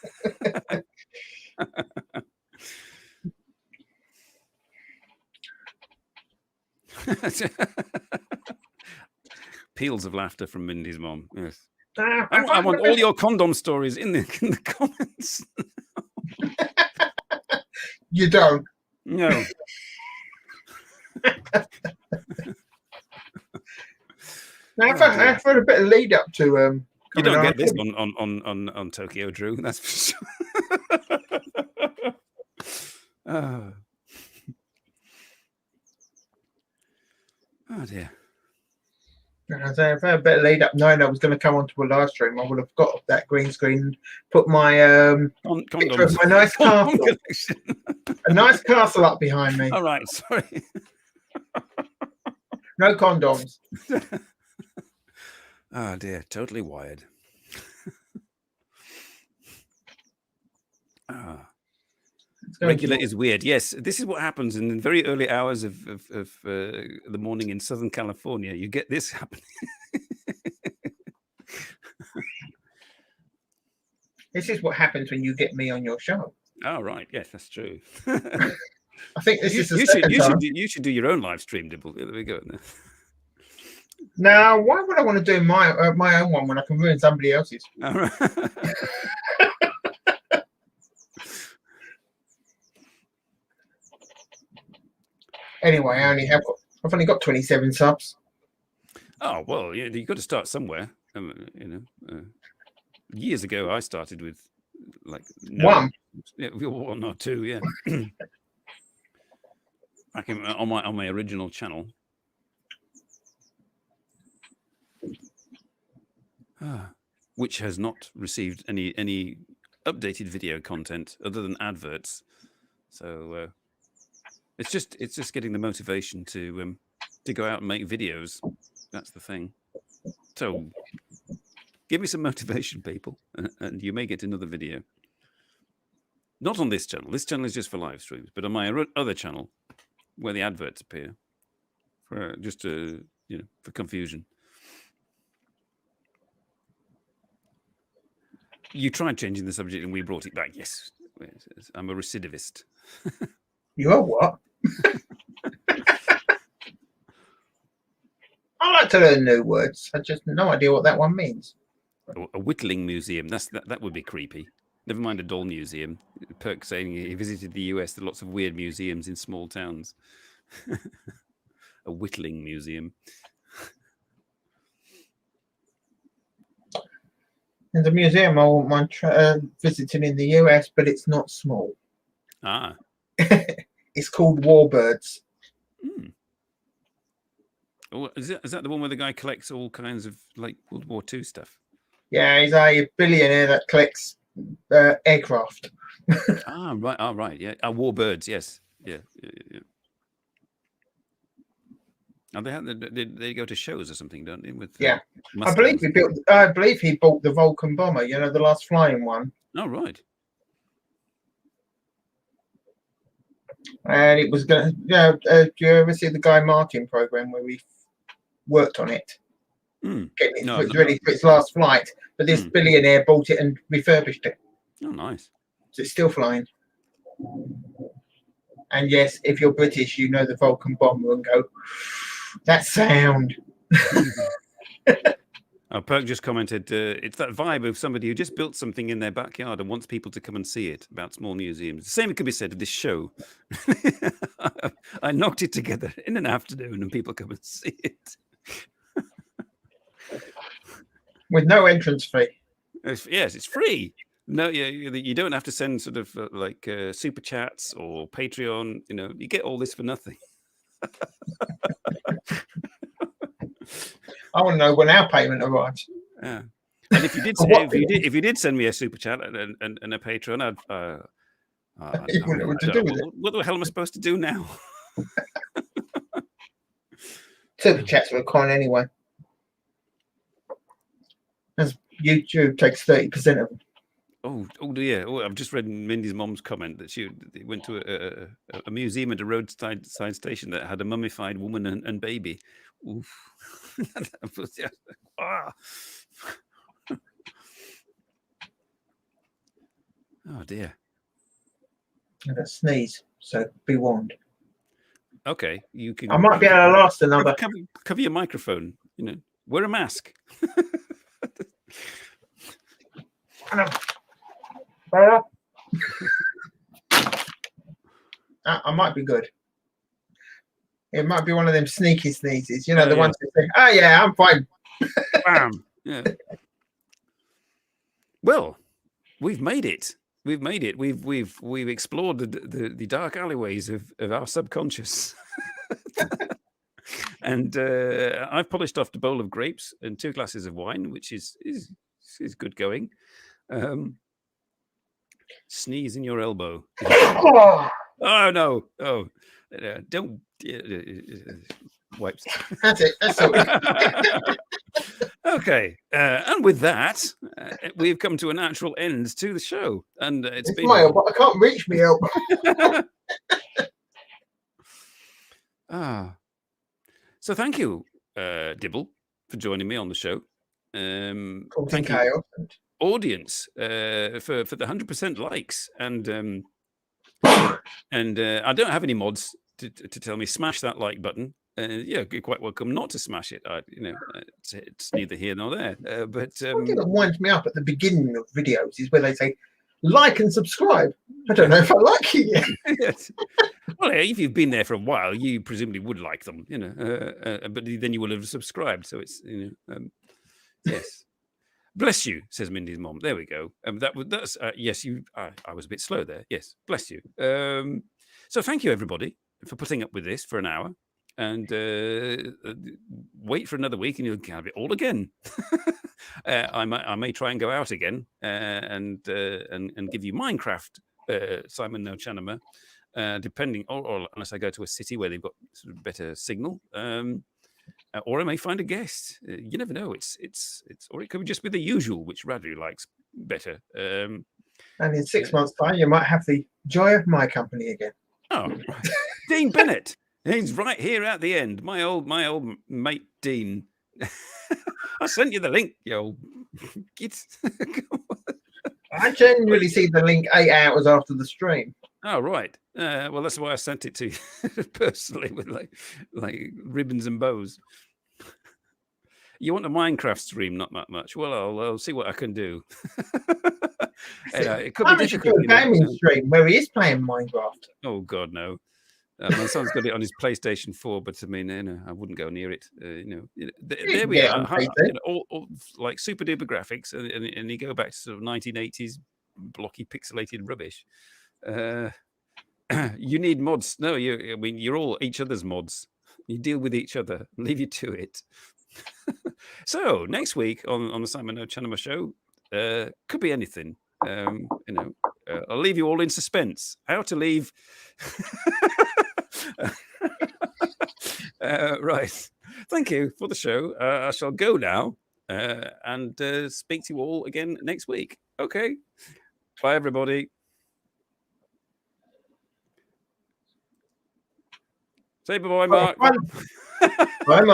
Peals of laughter from Mindy's mom. Yes. I want all your condom stories in the comments. You don't. No. Now, I've had a bit of lead up to. You don't get this on Tokyo, Drew. That's for sure. Oh dear. If I had a better lead up knowing I was going to come onto a live stream, I would have got off that green screen and put my picture of Condoms. my nice Condom castle. collection. A nice castle up behind me. All right, sorry. No condoms. Oh dear, totally wired. Regulate is weird. Yes, this is what happens in the very early hours of the morning in Southern California. You get this happening. This is what happens when you get me on your show. Oh, right. Yes, that's true. I think this is the second time. You should do your own live stream, Dibble. There we go. Now, why would I want to do my own one when I can ruin somebody else's? All right. Anyway, I've only got 27 subs. Oh well, yeah, you've got to start somewhere. Years ago, I started with like one, or two, yeah. Back on my original channel. Which has not received any updated video content other than adverts. So it's just getting the motivation to go out and make videos. That's the thing. So give me some motivation, people, and you may get another video. Not on this channel. This channel is just for live streams, but on my other channel, where the adverts appear, for just for confusion. You tried changing the subject and we brought it back. Yes, I'm a recidivist. You are what? I like to learn new words. I just no idea what that one means. A whittling museum. That would be creepy. Never mind a doll museum. Perk saying he visited the US. There are lots of weird museums in small towns. A whittling museum. There's a museum I wouldn't mind visiting in the US, but it's not small. Ah. It's called Warbirds. Oh, is that the one where the guy collects all kinds of like World War II stuff? Yeah, he's a billionaire that collects aircraft. Right. Oh, right. Yeah. Warbirds. Yes. Yeah. Oh, they go to shows or something, don't they? With yeah, I believe he bought the Vulcan bomber. You know, the last flying one. Oh, right. And it was going to. Do you ever see the Guy Martin program where we worked on it? Getting it ready for its last flight, but this billionaire bought it and refurbished it. Oh, nice. So it's still flying. And yes, if you're British, you know the Vulcan bomber and go, that sound. Perk just commented, it's that vibe of somebody who just built something in their backyard and wants people to come and see it, about small museums. The same could be said of this show. I knocked it together in an afternoon and people come and see it. With no entrance fee. Yes, it's free. No, you don't have to send sort of like super chats or Patreon. You know, you get all this for nothing. I want to know when our payment arrives. Yeah, and if you did, if you did send me a super chat and a Patreon, what the hell am I supposed to do now? Super chats are a con anyway. As YouTube takes 30% of them. Oh dear! Oh, I've just read Mindy's mom's comment that she went to a museum at a roadside station that had a mummified woman and baby. Oof. Oh dear! I'm gonna sneeze, so be warned. Okay, you can. I might be able to last another. Cover your microphone. You know, wear a mask. Better? I might be good. It might be one of them sneaky sneezes, you know, the ones that say, "Oh yeah, I'm fine." Bam! Yeah. Well, we've made it. We've made it. We've explored the dark alleyways of our subconscious. And I've polished off a bowl of grapes and 2 glasses of wine, which is good going. Sneeze in your elbow. Oh, Oh no! Oh, don't wipes. that's it. That's all. Okay, and with that, we've come to a natural end to the show, and it's been my elbow. I can't reach my elbow. So thank you, Dibble, for joining me on the show. Thank you, Chaos. audience, for the 100% likes, and I don't have any mods to tell me smash that like button. Yeah, you're quite welcome not to smash it. It's neither here nor there. But one thing that winds me up at the beginning of videos is where they say like and subscribe. I don't know if I like it yet. Yes. Well, if you've been there for a while, you presumably would like them, but then you will have subscribed. So it's, yes. Bless you, says Mindy's mom. There we go. That's yes. I was a bit slow there. Yes, bless you. So thank you everybody for putting up with this for an hour, and wait for another week, and you'll have it all again. I may try and go out again and give you Minecraft, Simon NoChaNoMa, depending, or unless I go to a city where they've got sort of better signal. Or I may find a guest. You never know. It's or it could just be the usual, which Radu likes better. And in 6 months' time, you might have the joy of my company again. Oh, right. Dean Bennett. He's right here at the end. My old mate Dean. I sent you the link, you old git. I generally see the link 8 hours after the stream. Oh, right. Well, that's why I sent it to you personally with like ribbons and bows. You want a Minecraft stream? Not that much. Well, I'll see what I can do. It could be difficult. A gaming stream where he is playing Minecraft. Oh God, no. My son's got it on his PlayStation 4, but I mean, I wouldn't go near it. There we are. All like super duper graphics, and you go back to sort of 1980s blocky pixelated rubbish. You need mods. No, you're all each other's mods. You deal with each other. Leave you to it. So next week on the Simon NoChaNoMa show, could be anything. I'll leave you all in suspense. How to leave. Right. Thank you for the show. I shall go now and speak to you all again next week. Okay. Bye, everybody. Say bye-bye, Mark. Bye, Mark.